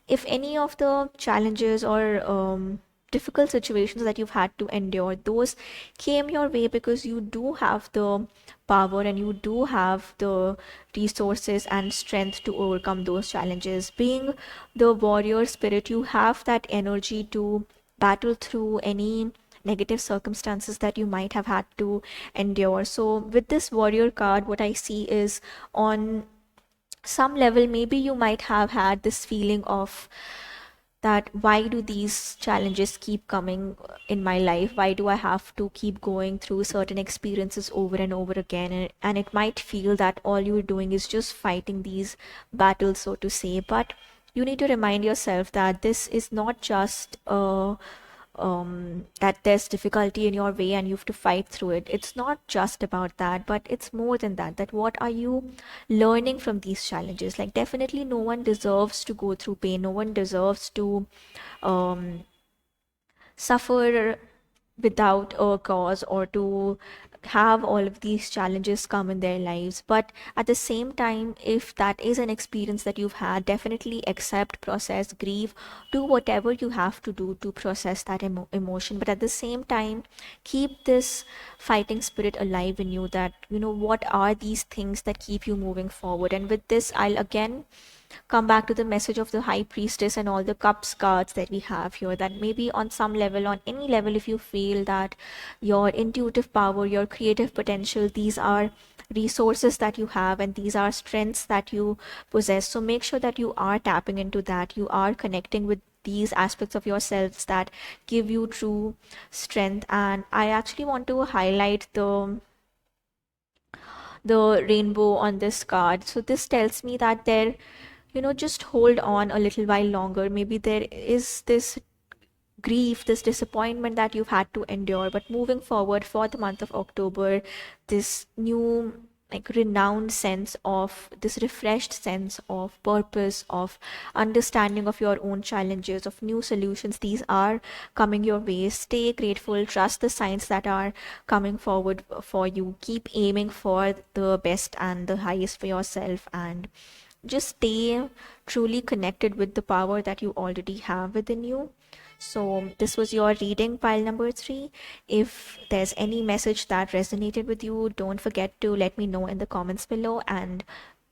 if any of the challenges or difficult situations that you've had to endure, those came your way because you do have the power and you do have the resources and strength to overcome those challenges. Being the warrior spirit, you have that energy to battle through any negative circumstances that you might have had to endure. So with this warrior card, what I see is, on some level, maybe you might have had this feeling of that why do these challenges keep coming in my life, why do I have to keep going through certain experiences over and over again, and it might feel that all you're doing is just fighting these battles, so to say. But you need to remind yourself that this is not just that there's difficulty in your way and you have to fight through it. It's not just about that, but it's more than that. That what are you learning from these challenges? Like, definitely no one deserves to go through pain. No one deserves to um, suffer without a cause or to have all of these challenges come in their lives. But at the same time, if that is an experience that you've had, definitely accept, process, grieve, do whatever you have to do to process that emotion. But at the same time, keep this fighting spirit alive in you, that what are these things that keep you moving forward. And with this, I'll again come back to the message of the high priestess and all the cups cards that we have here, that maybe on some level, on any level, if you feel that your intuitive power, your creative potential, these are resources that you have and these are strengths that you possess, so make sure that you are tapping into that, you are connecting with these aspects of yourselves that give you true strength. And I actually want to highlight the rainbow on this card. So this tells me that there, just hold on a little while longer. Maybe there is this grief, this disappointment that you've had to endure, but moving forward for the month of October, this new, like, renowned sense of, this refreshed sense of purpose, of understanding of your own challenges, of new solutions, these are coming your way. Stay grateful, trust the signs that are coming forward for you, keep aiming for the best and the highest for yourself, and just stay truly connected with the power that you already have within you. So this was your reading, pile number 3. If there's any message that resonated with you, don't forget to let me know in the comments below, and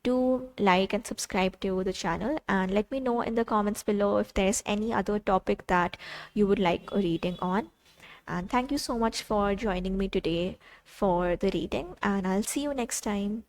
do like and subscribe to the channel, and let me know in the comments below if there's any other topic that you would like a reading on. And thank you so much for joining me today for the reading, and I'll see you next time.